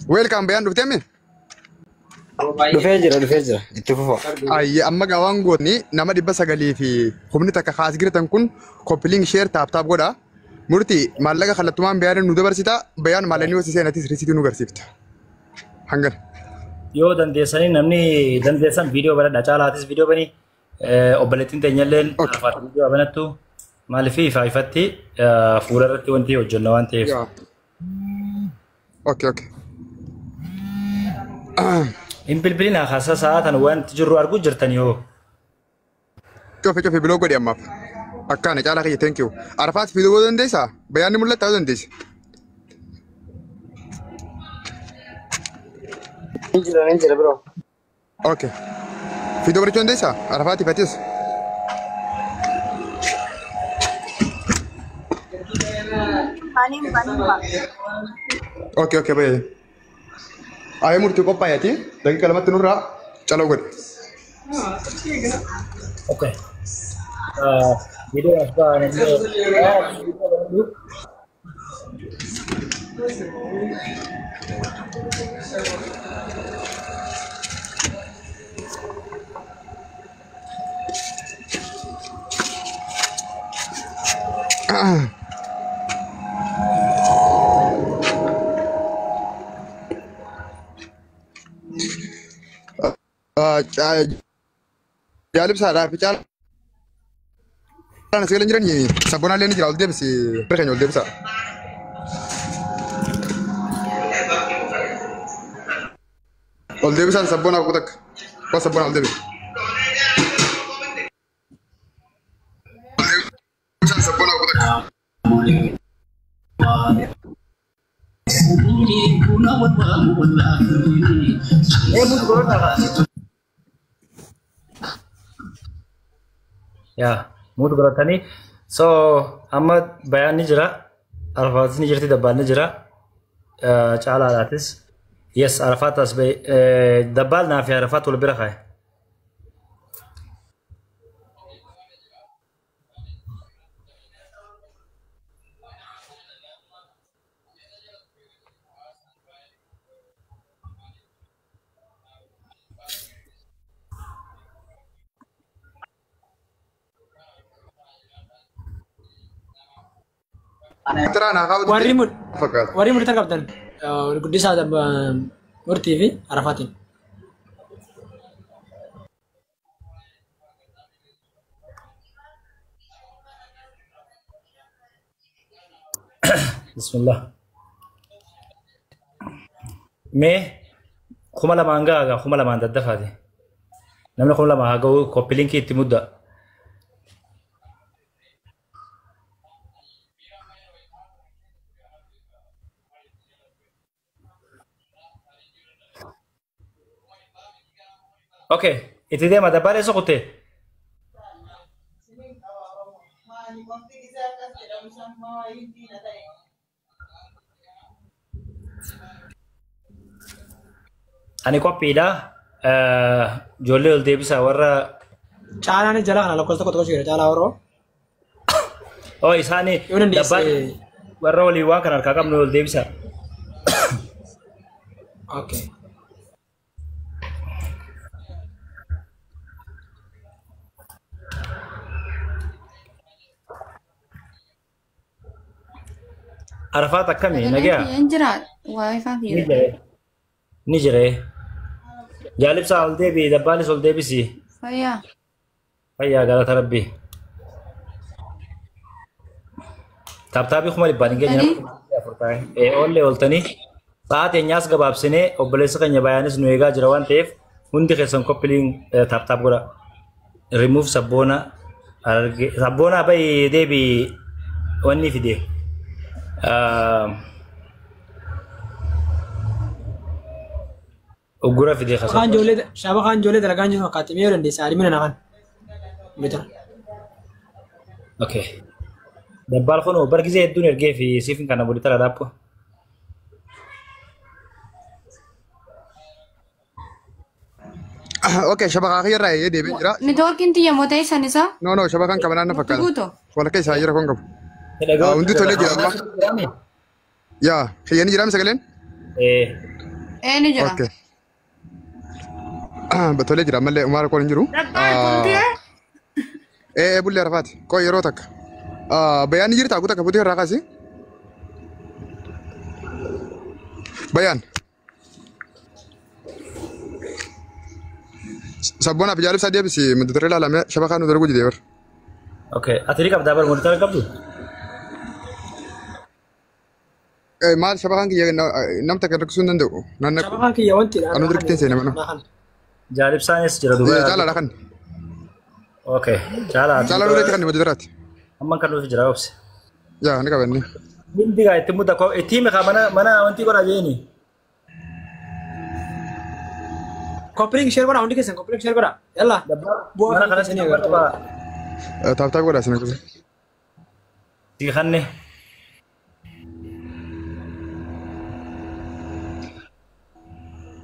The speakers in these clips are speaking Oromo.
ويلكم بيان دكتور دفيجر اتفقوا ay amma gawaan gootni nama dhibba sagalii fi humni takka kaas giratan kun koppiling sheer taaptaap godha murtii maallaqa kallattumaan bayaan nu dabarsita bayaan maalanii hosi seenatis risitii nu garsiifta hangal yoo dandeessanii namni dandeessan viidiyoo bara dhacaalaatis viidiyoo bani obboleettiin teenyalleen afaat viidiyoo banattu maaliif ifatti fuula irratti wanti hojjenna waan ta'eef. Okay, okay. Hin bilbilina haasa sa'aatan wanti jirru arguu jirtan yoo. Cofi biloo godhi ammaaf. Akkaana caalaa kiyya thank you. Arafaat fiiduu dandeessaa? Bayaanni mul'ata ta'uu dandeessa. Injira bro. Okay. Fiiduu barachuu dandeessaa? Arafaat ifatis. Panim. Okay, okay, baye. Ayah murti qophaa'eeti. Daqiiqa lamatti nurraa caloo godhe. Okay. Video apa nanti? Jalib saadhaa fi caala. Ana sagaleen jiran sabboonaa illee ni jira ol deebisi bira keenya ol deebisa. Ol deebisaan sabboonaa boqota akka. Koo sabboonaa ol deebisa. Sabboonaa boqota akka. Ya, mood beratani. So, amma bayan ni jira, Arafat ni jirti dabbal ni jira. Cala alatis. Yes, Arafat as bay dabbal na fi Arafat wal birakhay. Tara na kau. Warimud terkabdan. Gudisa ada Mur TV Arafatin. Bismillah. Me khumala manga aga khumala manda dafadi. Namna khumala ma haga copy link itti mudda. Okay, itu dia mata balik sokote. Ani kopi dah, jolly ulde bisa warra. Cara ni jalan kalau kau takut sih jalan orang. Oh isani, dapat warra liwa kan arkakam nul ulde bisa. Okay. Arafat akkami nagaa Injira wifi fi. ni jire jaalib saa ol deebi dabbaalis ol deebisi fayyaa galata rabbi taabtaabii kuma dhibbaan hin geenye oolle ooltanii sa'aatii nyaas gabaabsinee obboleessa keenya bayaanis nu eegaa jira waan ta'eef hundi keessan koppiliin taabtaab godha remove sabboona bayi deebi wanni fide Ugura fide khasa. Kan jole dalagan jiru katimi orang desa di mana nakan. Betul. Okay. Dabbal kono bargize eddu nerge fi sifin kana bodi tara dapo. Okay, shabaka khayr raye debi jira. Network inti ya motai sanisa? No, shabakan kamanana fakkan. Tuguto. Wala kay sayira kon gab. Undi tole jira ma. Ya, khayani jira misagalen? Ini jira. Okay. Batolee jira ammallee umaara koon hin jiru. Bullee rafaati. Koo yeroo takka. Bayaan ni jirta guutaa kafuutee irraa kaasi. Bayaan. Sabbonaaf jaalibsaa deebisi muduree ilaalamee shabakaa nu darbu jidee bar. Okay. Ati qabdaa bar muduree qabdu? Maal shabakaan kiyya nam takka rakkisuu hin danda'u. Shabakaan kiyya wanti dha. Anu dirqitee seene mana. Jaalibsaanis jira duuba. Caalaa kan. Okay. Caalaa. Caalaa nureetti kan muduraati. Amman kan nuti jira obse. Yaa ni qabanne. Hindi gaa itti mudda ko itti meeqa mana wanti godha jeeni. Kopling share godha hundi keessan kopling share godha. Yalla. Mana kanas ni agartu. Taaptaa godha sina kuzi. Tiikanne.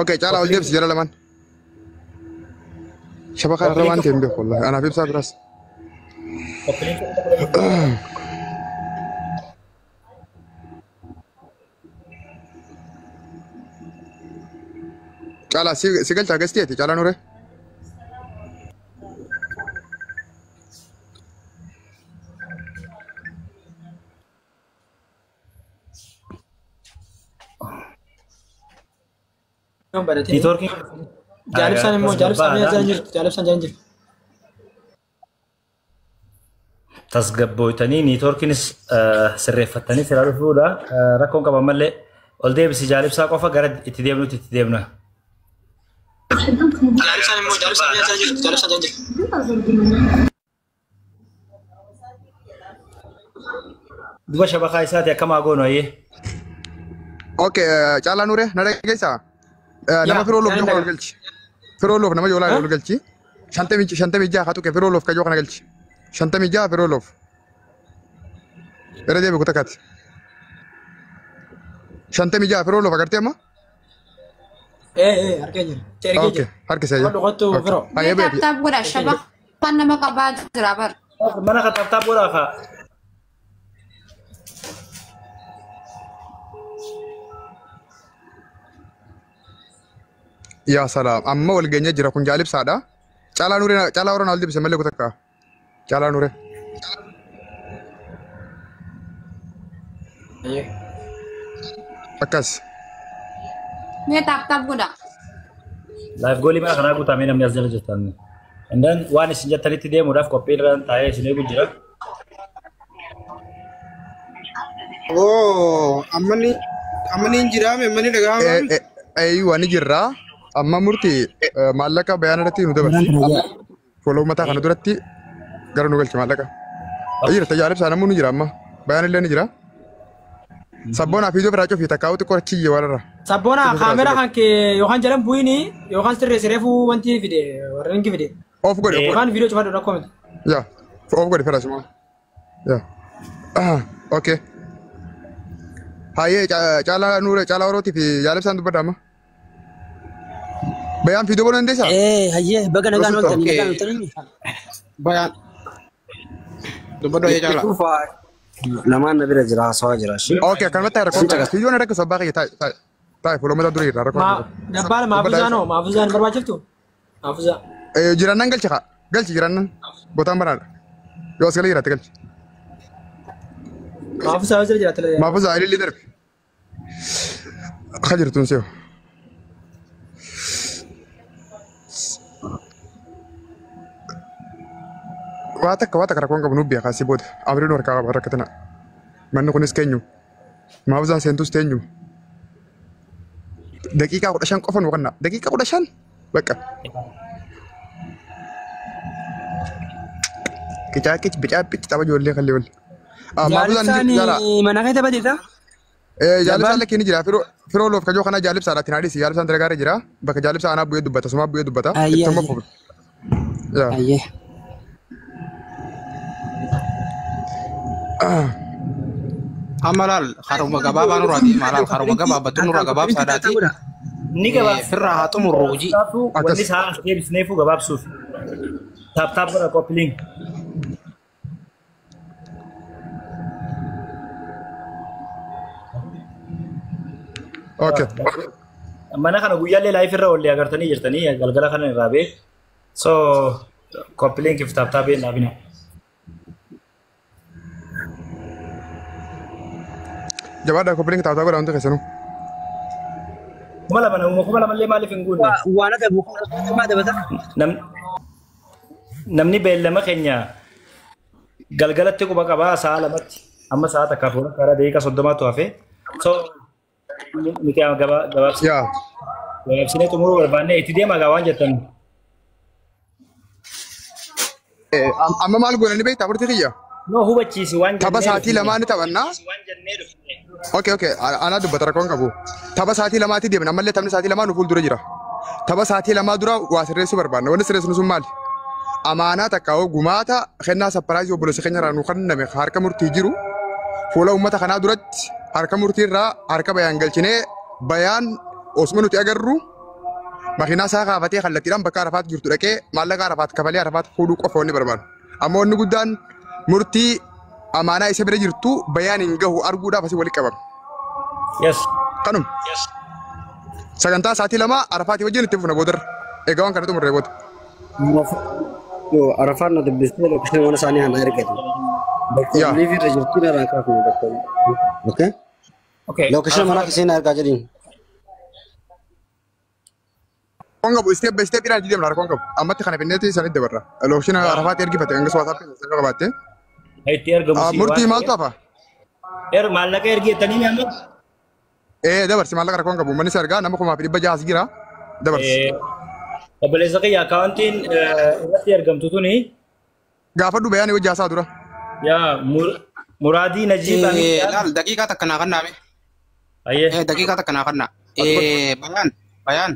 Okay, caalaa ol deebisi jala lamaan. Shabakaa irra waan ta'e hin beeku wallahi. Anaaf ibsaa biraas. Caalaa si galchaa gasteeti caalaa nuree. Networking. Jaalibsaan immoo jaalibsaan jalan jirtu jaalibsaan jalan jirtu. Tasgabboytanii networkiinis sirreeffatanii siraa dhufuudha. Rakkoon qaban malee ol deebisi jaalibsaa qofa gara itti deemnutti itti deemna. Jaalibsaan immoo jaalibsaan jalan jirtu jaalibsaan jalan jirtu. Duba shabakaa isaati akkamaa goonu ayyee. Okay, caalaa nuree na dhageessaa. Nama firoo loof joka ol galchi. Firoo loof nama joolaa ol galchi. Shantamii jaha tuqe firoo loof kajoo kana galchi. Shantamii jaha firoo loof. Irra deebi kutaa kaati. Shantamii jaha firoo loof agartee amma? Harkee jira. Ergee Okay, jira. harkisee jira. Dhugatu firoo. Hayyee Ini beebi. tap gura shabak. Pan nama kabad jira bar. Mana ka taap godhaa kaa. Yaa salaam. Amma wal geenye jira kun jaalibsaadha. Caalaa nuree caalaa warra naal deebise malee kutaa kaa. Caalaa nuree. Akkas. Ini tap gura. Live goolii mana kanaa guutamee namni as jala jirtan. Indaan waan isin jettanitti deemuudhaaf qophii irra taa'ee isin eegu jira. Oh, ammani jiraame ammani dhagaama. Waan ni jirra. Amma murtii maallaqa bayaan irratti nu dabarsi. Foloo mataa kana duratti gara nu galchi maallaqa. Jira tajaajila namuu ni jira amma. Bayaan illee ni jira. Sabboonaa fi iddoo biraa cufii takkaa'uutti qorachiyye warra. Sabboona kaamera kan kee yookaan jalan bu'ini yookaan sirreeffuu wanti fide warreen ki fide. Of godhe. Yookaan viidiyoo cufaa dhodhaa koomiti. Yaa of godhe fedha suma. Yaa. Okay. Hayyee caalaa nuure caalaa warootii fi jaalibsaan dubbadha amma. Bayaan fiidoo godhuu dandeessaa? Hayyee baga nagaan ooltanii nagaan ooltanii. Bayaan. Dubbadoo yaa jaalaa. Namaan na bira jira haasawaa jira. Okay, akkanumatti haa rakkoon ta'a. Fiidoon rakkoon sabbaa kiyya taa'e foloo mataa durii irraa rakkoon. Dabbaala maafuzaan barbaachiftu? Maafuzaa. Jirannan galchi haa. Galchi jirannan. Botaan banaadha. Yoo as galee jiraate galchi. Maafuzaa yoo jira jiraate. Maafuzaa ilillee darbe. Akka jirtuun seewu. Waa takka rakkoon qabu nubbi akaasii booda. Abiriin harkaa qaba rakkatana. Manni kunis keenyu. Maafuzaan seentus teenyu. Daqiiqaa 15 qofa nu qannaa. Daqiiqaa 15. Bakka. Kicaakichi bicaapichi tapha ijoollee kallee wal. Jaalibsaan mana kee taphateeta? Jaalibsaan lakkee ni jira. Firoo loof kajoo kana jaalibsaadhaatti naadhisi. Jaalibsaan dalagaaree jira. Bakka jaalibsaa anaa bu'ee dubbata. Sumaa bu'ee dubbata. Ittuma fufu. Hayyee. Amma laal haruma gabaabaa nurraati. Maalaal haruma gabaabatu nurra gabaabsaadhaati. Ni gabaabsa. Firraa haa xumurru hojii. Wanni isaa deebisneefuu gabaabsuuf. Taap godha qophiliin. Okay. mana kana guyyaallee laayif irra ollee agartanii jirtanii galgala kana irraa bee so koppiliin kiftaaf taabee naafina. Jabaadha koppiliin taa'utaa godha wanti keessanuu. Kuma lamallee maaliif hin guunne? Waan akka buufamaa dabata. Namni beellama keenya galgalatti quba qabaa sa'a lamatti amma sa'a takkaaf oolu karaa daqiiqaa 30tu hafe so miti gabaabsinee xumuruu barbaanne itti deemaa gaa waan jettan. Amma maal goone ni beektaa furti kiyya? No hubachiisi waan Tapha sa'aatii lamaa ni taphannaa. Okay. Anaa dubbata rakkoon qabu. Tapha sa'aatii lamaatti deemna ammallee taphni sa'aatii lamaa nu fuuldura jira. Tapha sa'aatii lamaa dura waa sirreessuu barbaanna. Wanni sirreessinu sun maali? Amaanaa takka gumaata kennaa sapparaayizii obboleessa keenya irraa nu kenname harka murtii jiru. Fuula uummata kanaa duratti harka murtii irraa harka bayaan galchinee bayaan osuma nuti agarru makiinaa isaa kaafatee kallattiidhaan bakka Arafaat jirtu dhaqee maallaqa Arafaat kafalee Arafaat fuudhuu qofa wanni barbaadu. Amma wanni guddaan murtii amaanaa isa bira jirtu bayaan hin gahu arguudhaaf asii walitti qabame. Yes. Kanum. Sagantaa sa'aatii lama Arafaatii wajjin itti fufna boodarra. Egaa waan kana xumurree booda. Arafaan na dubbistee lookishee mana isaanii hana ergatu. Yaa. Liifi irra jirtu na raakaa kun bakka. Okay. Okay. Lookishee mana kiseen argaa jedhin. Kon qabu step by step ilaalchi deemna rakkoon qabu. Ammatti kana finneetti isaanitti dabarra. Lookishee Arafaatti ergifate hanga WhatsApp sana qabaatte. Itti ergamu si Murtii maaltu hafa? maallaqa ergeettanii ni amma? Dabarsi maallaqa rakkoon qabu. Manni sargaa nama 600 jira. Dabarsi. Obboleessa kiyya akkaawuntiin irratti argamtu tuni Gaafadhu bayaan wajjin haasaa dura. yaa Muraadii Najiib laal daqiiqaa takka naa kannaa Ayyee. daqiiqaa takka naa kannaa bayaan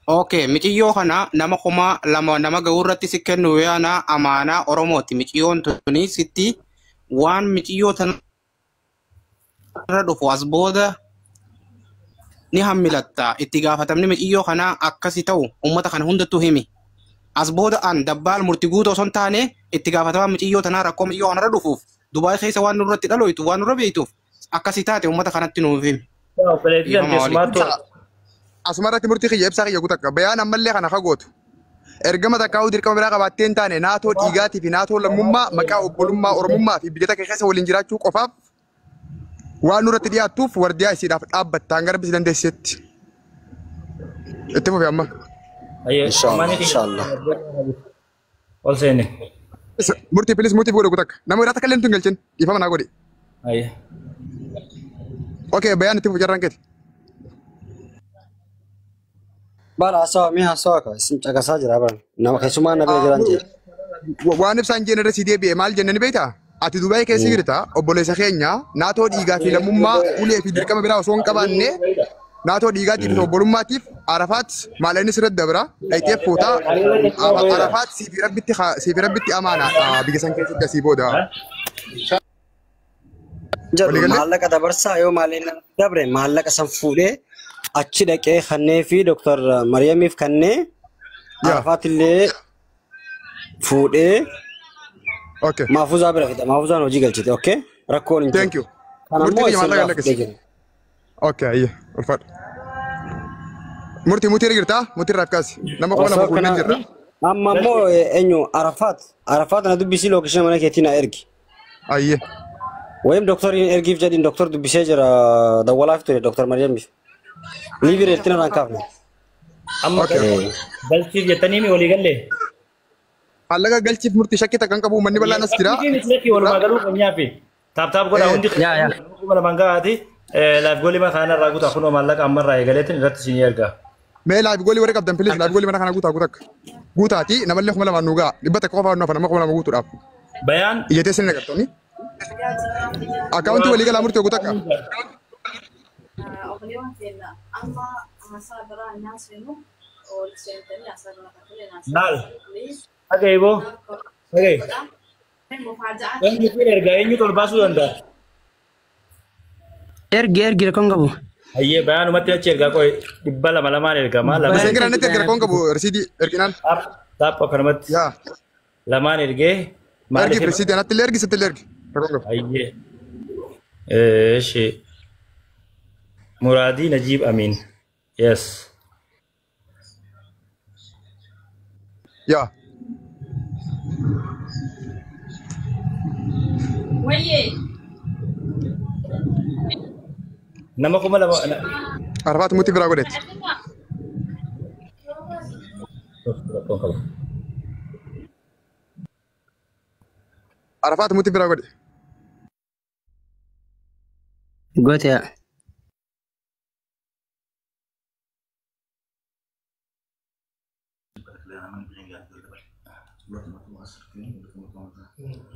okay mixiyyoo kana nama kuma nama ga'uu irratti si kennu yaana amaanaa Oromooti mixiyyoon tuni sitti waan mixiyyoo tanarra dhufu as booda ni hammilatta itti gaafatamni mixiyyoo kana akkasi ta'u ummata kana hundattuu himi as booda an dabbaal murtii guutuu osoo hin taane itti gaafatamaa mixiyyoo tanaa rakkoo mixiyyoo kanarra dhufuuf Dubaay keessa waan nurratti dhaloytu waan nurra beektuuf akkasi taate ummata kanatti nuuf himi. Asuma irratti murtii kiyya ibsaa kiyya guutakka. Bayaan ammallee kana fagootu. Ergama takkaa'uu dirqama biraa qabattee hin taane naatoo dhiigaatii fi naatoo lammummaa maqaa obbolummaa Oromummaa fi biyya takka keessa waliin jiraachuu qofaaf waan nurratti dhiyaattuuf wardiyaa isiidhaaf dhaabbatta hanga rabbi si dandeessisetti. Itti fufi amma. Inshallah. Ol seene. Murtii filis murtii fuudhe guutakka. Nama irraa takka illee hin galchin. Dhiifama naa godhi. Ayyee. Okay bayaan itti fufi jarraan keeti. Bala hasawa mi hasawa ka isin caqasaa jira bara nama keessumaa na bira jiran jee. Waan ibsaan jeen irra si deebi'e maal jennani beektaa? Ati Dubaay keessa jirta obboleessa keenya naatoo dhiigaa fi lammummaa ulee fi dirqama biraa osoo hin qabaanne naatoo dhiigaatiif fi obbolummaatiif Arafaat maalanii sirratti dabra dhayxee footaa Arafaat siifi rabbitti amaanaadha biyya san keessatti asii booda. Maallaqa dabarsaa yoo maaleen dabre maallaqa san fuudhee achi dhaqee kannee fi Dr. Mariamiif kannee Arafaat illee fuudhee Okay. Mahfuzaa bira fida. Mahfuzaan hojii galchite. Okay. Rakkoon hin jiru. Thank you. Kanammoo isin laafee jiru. Okay, ayyee ulfaadha. Murtii girtaa murtii irraa kaasi. Nama kuma lama kunneen jirra. Amma immoo eenyu Arafaat na dubbisii lookishee mana keetii na ergi. Ayyee. Wayim doktoriin ergiif jedhin doktor dubbisee jira dawwalaaf ture Dr. Mariamiif. Liivii reettina irraan kaafne. Amma galchiif jettanii mi walii gallee? Maallaqa galchiif murtii shakkii takkan qabu manni bal'aan as jira. Walumaa galuu qeenyaa fi taaptaap godhaa hundi kuma lamaan gahaati laaf goolii mana kana irraa guutaa kunoo maallaqa ammarraa eegaleetiin irratti isin ergaa. Mee laaf goolii warra qabdan filis laaf goolii mana kana guutakka. Guutaati namallee kuma lamaan nuugaa dhibba takka qofaa nuuf nama kuma lama guutuudhaaf. Bayaan. Iyyatee sinni agartanii. Akkaawuntii walii galaa murtii guutakka. Naal. Agay bo. Agay. Eenyu kun ergaa eenyu tol baasuu danda'a? Ergi rakkoon qabu. Ayyee bayaanumatti achi ergaa qoy dhibba lamaan ergaa maal lamaan. Biseen giraa natti erga rakkoon qabu risiidii erginaan. Taapha kanamatti. Yaa. Lamaan ergee ارجع بريسيدي انا تلي ارجع ستلي ارجع أيه إيش مرادي نجيب أمين يس يا نما كم لا عرفات موتي برا قلت عرفات موتي برا قلت قلت يا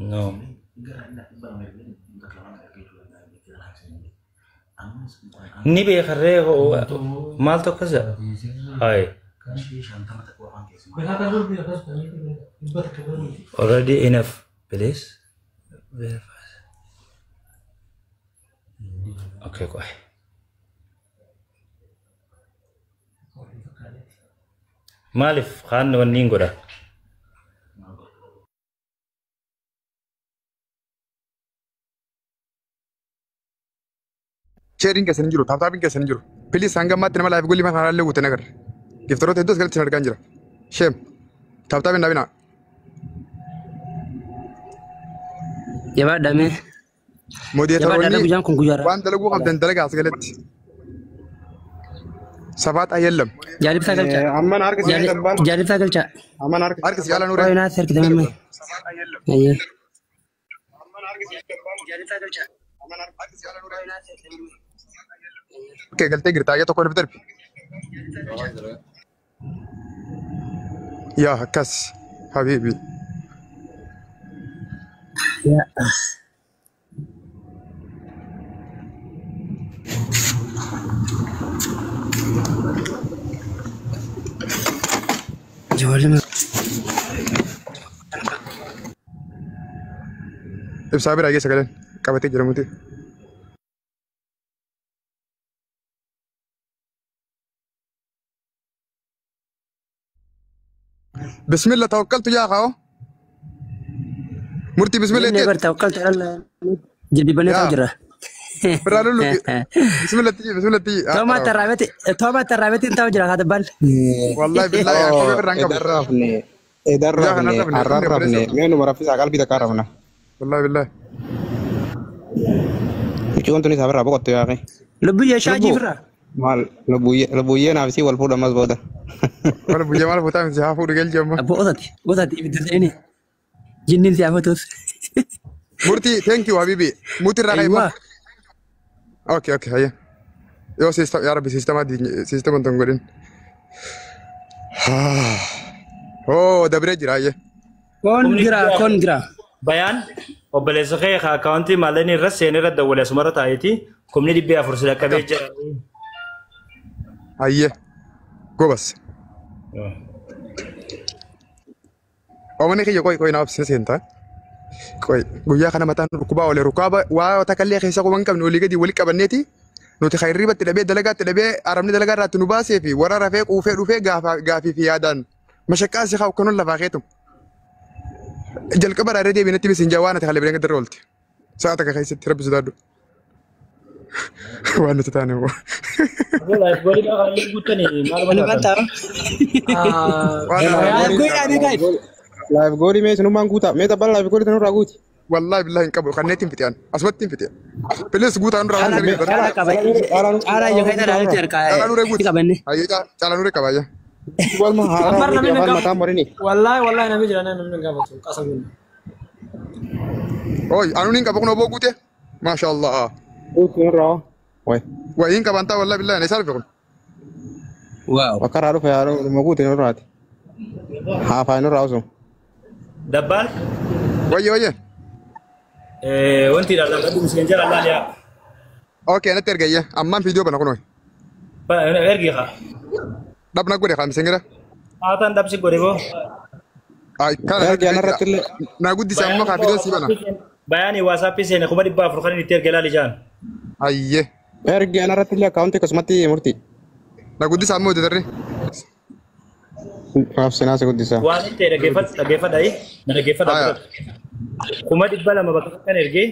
نو نبي خريه مالتو كذا هاي already enough please okay koi malif khan wanning goda شيرين كسن جرو تابتابين كسن جرو بليز هانغا ما تنما لايف قولي ما خلال له وتنقر كيف تروح تدوس قلت سنر كانجرا شيم تابتابين نبينا يا بعد دمي مودي يا بعد دمي تروني بجام كون كجارة وان دلقو قبل دلقا سقلت سبات ايلم جالب ساقل جا عمان أركز يا دبال جالب ساقل جا عمان أركز اركس يالا روي نور ناصر كده مما ايه جالب ساقل جا اوكي قلت قرتا يا تكون بدرب يا هكاس حبيبي يا جوالي ما بسابر اجي سكلن كابتي جرمتي بسم الله توكلت يا اخو مرتي بسم الله نيجر تي توكلت على الله جدي بني يا توجره برالو بسم الله تي بسم الله تي توما ترابتي انت وجره هذا بال والله بالله يا اخو برانك درفني درفني عرفني منو مرافس قلبي تكرمنا والله بالله يكون توني سافر أبغى يا أخي لبي يا شاجي فرا مال لبويه نفسي والفود أمس بودا ولا ابو جمال فوتام زحافو رجال جنبه ابو اوتاتي بدرسيني جنين سي افوتوس مرتي ثانك يو حبيبي موتي راغي ايوه اوكي هيا يو سيستم يا ربي سيستم دي سيستم انت نقولين اوه ده بريج رايه كون جرا بيان وبلز خيخ اكاونتي مالني رسيني رد ولا سمرت ايتي كومني دي بيا فرصه كبيج هيا جو بس ومن كي كوي نابس سنتا كوي غويا خنا متان ركوبا ولا ركابه وتكلي خيسا كون كم نولي قدي ولي كبنيتي نو تخيري بتلبي دلغات تلبي ارمني دلغات راتنو باسي في ورا رفيق وفي غافي في يادان مشكاسي خاو كنون لفاقيتم جل كبر أريد بنتي بس إنجوانا تخلي بينك درولتي ساعتك خيس تربي زدادو وانا تتاني هو والله بقولي بقى اللي قلتني ما لايف غوري ميس نمان غوتا ميتا بال لايف غوري تنور غوتي والله بالله إنك خنيتين فتيان أسمتين فتيان بلس غوتا أنور انا يخينا على تركا أيوة تعال نوري كبايا قول ما أمرنا من هذا قبل. مكان مريني والله أنا بيجي أنا من قبل قسم بالله أوي أنا نين كبكون أبو غوتة ما شاء الله قلت نور وي وين كبانتا والله بالله أنا سالف يقول واو وكر عارف يا رو موجود نور هاتي ها فاين نور عاوزه دبال وين وانت لا تقدم مسنجر الله يا أوكي أنا ترجع أما فيديو بنقول ارجع خا دبنا قولي خامس إنجرا atan dapsi gorego أي كان أنا رتل نقول دي سامو خافيدو سيبنا bayani whatsapp sene kuma dibba furkhani ni tergela lijan أيه أرجع أنا رتل أكاونتي كسمتي مرتي نقول دي سامو تدري Raaf sinaasa guddisaa. Waan itti dhaggeeffadha na dhaggeeffadha. Kuma dhibba lama bakka kan ergee